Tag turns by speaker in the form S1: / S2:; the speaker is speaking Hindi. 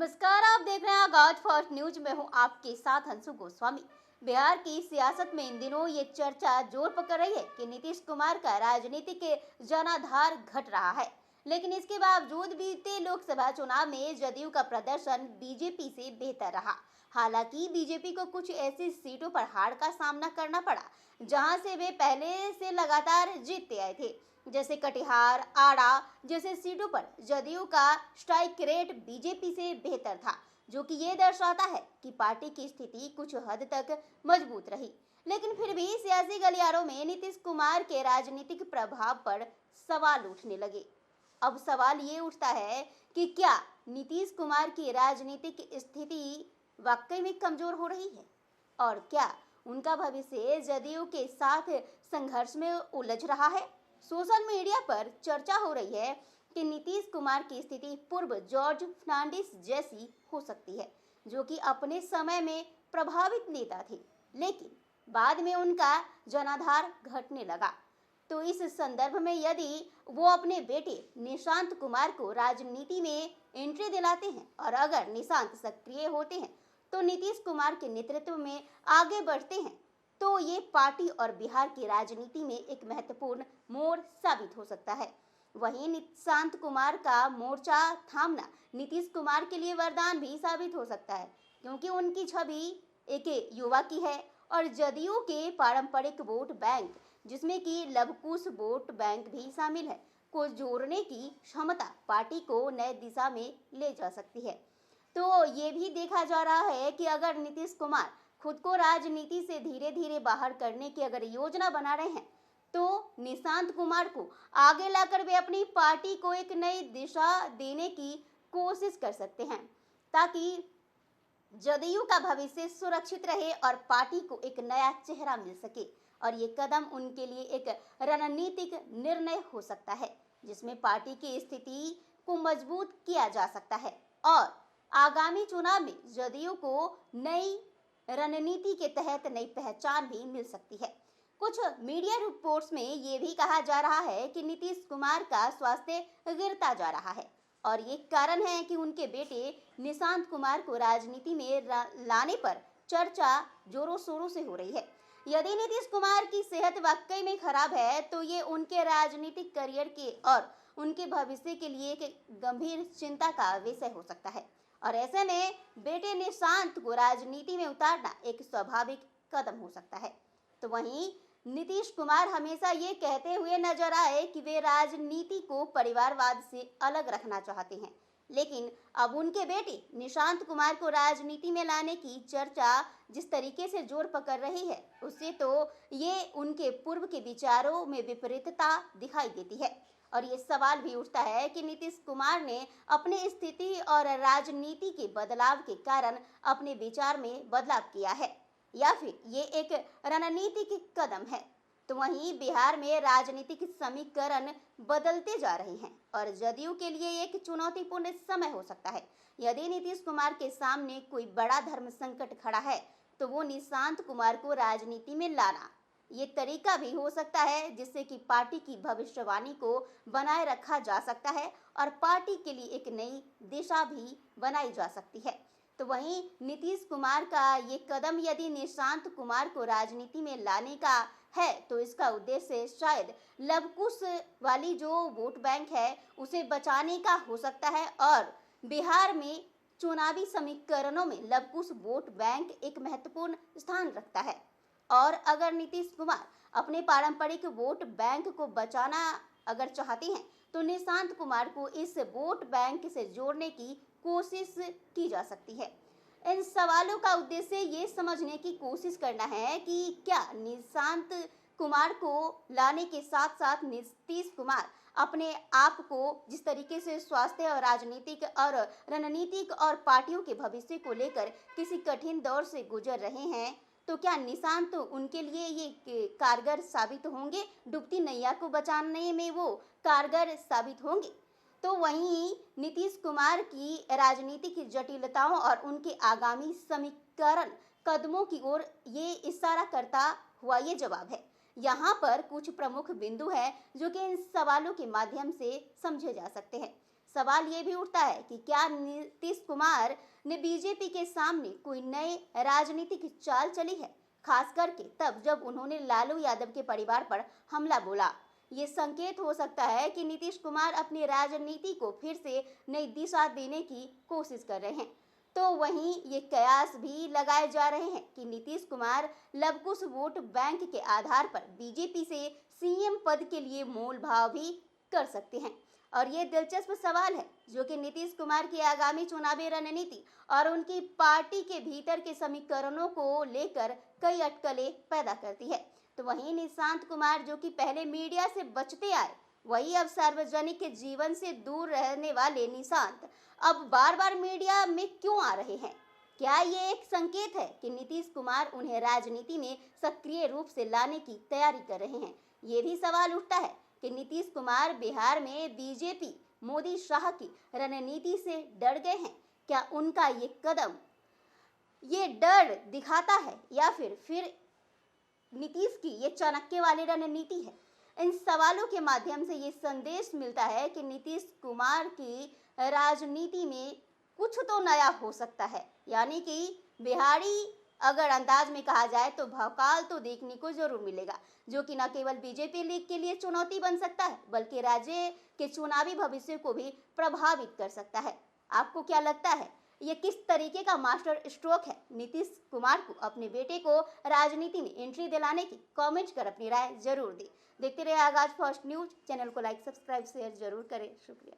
S1: नमस्कार, आप देख रहे हैं आगाज फर्स्ट न्यूज में हूं आपके साथ अंशु गोस्वामी। बिहार की सियासत में इन दिनों ये चर्चा जोर पकड़ रही है कि नीतीश कुमार का राजनीतिक जनाधार घट रहा है। लेकिन इसके बावजूद बीते लोकसभा चुनाव में जदयू का प्रदर्शन बीजेपी से बेहतर रहा। हालांकि बीजेपी को कुछ ऐसी सीटों पर हार का सामना करना पड़ा जहां से वे पहले से लगातार जीतते आए थे, जैसे कटिहार, आड़ा जैसे सीटों पर जदयू का स्ट्राइक रेट बीजेपी से बेहतर था, जो कि ये दर्शाता है कि पार्टी की स्थिति कुछ हद तक मजबूत रही। लेकिन फिर भी सियासी गलियारों में नीतीश कुमार के राजनीतिक प्रभाव पर सवाल उठने लगे। अब सवाल ये उठता है कि क्या नीतीश कुमार की राजनीतिक स्थिति वाकई में कमजोर हो रही है, और क्या उनका भविष्य जदयू के साथ संघर्ष में उलझ रहा है। सोशल मीडिया पर चर्चा हो रही है कि नीतीश कुमार की स्थिति पूर्व जॉर्ज फर्नांडिस जैसी हो सकती है, जो कि अपने समय में प्रभावित नेता थे, लेकिन बाद में उनका जनाधार घटने लगा। तो इस संदर्भ में यदि वो अपने बेटे निशांत कुमार को राजनीति में एंट्री दिलाते हैं और अगर निशांत सक्रिय होते हैं तो नीतीश कुमार के नेतृत्व में आगे बढ़ते हैं, तो ये पार्टी और बिहार की राजनीति में एक महत्वपूर्ण मोड़ साबित हो सकता है। वहीं निशांत कुमार का मोर्चा थामना नीतीश कुमार के लिए वरदान भी साबित हो सकता है, क्योंकि उनकी छवि एक युवा की है और जदयू के पारंपरिक वोट बैंक, जिसमें कि लवकुश वोट बैंक भी शामिल है, को जोड़ने की क्षमता पार्टी को नए दिशा में ले जा सकती है। तो ये भी देखा जा रहा है कि अगर नीतीश कुमार खुद को राजनीति से धीरे धीरे बाहर करने की अगर योजना बना रहे हैं, तो निशांत कुमार को आगे लाकर वे अपनी पार्टी को एक नई दिशा देने की कोशिश कर सकते हैं, ताकि जदयू का भविष्य सुरक्षित रहे और पार्टी को एक नया चेहरा मिल सके। और ये कदम उनके लिए एक रणनीतिक निर्णय हो सकता है, जिसमें पार्टी की स्थिति को मजबूत किया जा सकता है और आगामी चुनाव में जदयू को नई रणनीति के तहत नई पहचान भी मिल सकती है। कुछ मीडिया रिपोर्ट्स में ये भी कहा जा रहा है कि नीतीश कुमार का स्वास्थ्य गिरता जा रहा है और ये कारण है कि उनके बेटे निशांत कुमार को राजनीति में लाने पर चर्चा जोरों शोरों से हो रही है। यदि नीतीश कुमार की सेहत वाकई में खराब है तो ये उनके राजनीतिक करियर के और उनके भविष्य के लिए एक गंभीर चिंता का विषय हो सकता है और ऐसे में बेटे निशांत को राजनीति में उतारना एक स्वाभाविक कदम हो सकता है। तो वहीं नीतीश कुमार हमेशा ये कहते हुए नजर आए कि वे राजनीति को परिवारवाद से अलग रखना चाहते हैं, लेकिन अब उनके बेटे निशांत कुमार को राजनीति में लाने की चर्चा जिस तरीके से जोर पकड़ रही है, उससे तो ये उनके पूर्व के विचारों में विपरीतता दिखाई देती है। और ये सवाल भी उठता है कि नीतीश कुमार ने अपनी स्थिति और राजनीति के बदलाव के कारण अपने विचार में बदलाव किया है या फिर ये एक रणनीतिक कदम है। तो वहीं बिहार में राजनीतिक समीकरण बदलते जा रहे हैं और जदयू के लिए एक चुनौतीपूर्ण समय हो सकता है। यदि नीतीश कुमार के सामने कोई बड़ा धर्म संकट खड़ा है तो वो निशांत कुमार को राजनीति में लाना ये तरीका भी हो सकता है, जिससे कि पार्टी की भविष्यवाणी को बनाए रखा जा सकता है और पार्टी के लिए एक नई दिशा भी बनाई जा सकती है। तो वहीं नीतीश कुमार का ये कदम यदि निशांत कुमार को राजनीति में लाने का है तो इसका उद्देश्य शायद लवकुश वाली जो वोट बैंक है उसे बचाने का हो सकता है और बिहार में चुनावी समीकरणों में लवकुश वोट बैंक एक महत्वपूर्ण स्थान रखता है और अगर नीतीश कुमार अपने पारंपरिक वोट बैंक को बचाना अगर चाहते हैं तो निशांत कुमार को इस वोट बैंक से जोड़ने की कोशिश की जा सकती है। इन सवालों का उद्देश्य ये समझने की कोशिश करना है कि क्या निशांत कुमार को लाने के साथ साथ नीतीश कुमार अपने आप को जिस तरीके से स्वास्थ्य और राजनीतिक और रणनीतिक और पार्टियों के भविष्य को लेकर किसी कठिन दौर से गुजर रहे हैं, तो क्या निशांत उनके लिए ये कारगर साबित होंगे, डूबती नैया को बचाने में वो कारगर साबित होंगे। तो वहीं नीतीश कुमार की राजनीतिक जटिलताओं और उनके आगामी समीकरण कदमों की ओर ये इशारा करता हुआ ये जवाब है। यहाँ पर कुछ प्रमुख बिंदु हैं जो कि इन सवालों के माध्यम से समझे जा सकते हैं। सवाल ये भी उठता है कि क्या नीतीश कुमार ने बीजेपी के सामने कोई नए राजनीतिक चाल चली है, खास करके तब जब उन्होंने लालू यादव के परिवार पर हमला बोला। ये संकेत हो सकता है कि नीतीश कुमार अपनी राजनीति को फिर से नई दिशा देने की कोशिश कर रहे हैं। तो वहीं ये कयास भी लगाए जा रहे हैं कि नीतीश कुमार लवकुश वोट बैंक के आधार पर बीजेपी से सीएम पद के लिए मोल भाव भी कर सकते हैं। और ये दिलचस्प सवाल है जो कि नीतीश कुमार की आगामी चुनावी रणनीति और उनकी पार्टी के भीतर के समीकरणों को लेकर कई अटकलें पैदा करती है। तो वहीं निशांत कुमार जो कि पहले मीडिया से बचते आए, वही अब सार्वजनिक के जीवन से दूर रहने वाले निशांत अब बार बार मीडिया में क्यों आ रहे हैं? क्या ये एक संकेत है कि नीतीश कुमार उन्हें राजनीति में सक्रिय रूप से लाने की तैयारी कर रहे हैं? ये भी सवाल उठता है कि नीतीश कुमार बिहार में बीजेपी मोदी शाह की रणनीति से डर गए हैं। क्या उनका ये कदम ये डर दिखाता है या फिर नीतीश की ये चाणक्य वाली रणनीति है? इन सवालों के माध्यम से ये संदेश मिलता है कि नीतीश कुमार की राजनीति में कुछ तो नया हो सकता है, यानी कि बिहारी अगर अंदाज में कहा जाए तो भौकाल तो देखने को जरूर मिलेगा, जो कि न केवल बीजेपी लीग के लिए चुनौती बन सकता है बल्कि राज्य के चुनावी भविष्य को भी प्रभावित कर सकता है। आपको क्या लगता है, ये किस तरीके का मास्टर स्ट्रोक है नीतीश कुमार को अपने बेटे को राजनीति में एंट्री दिलाने की? कमेंट कर अपनी राय जरूर दें। देखते रहिए आगाज फर्स्ट न्यूज। चैनल को लाइक, सब्सक्राइब, शेयर जरूर करें। शुक्रिया।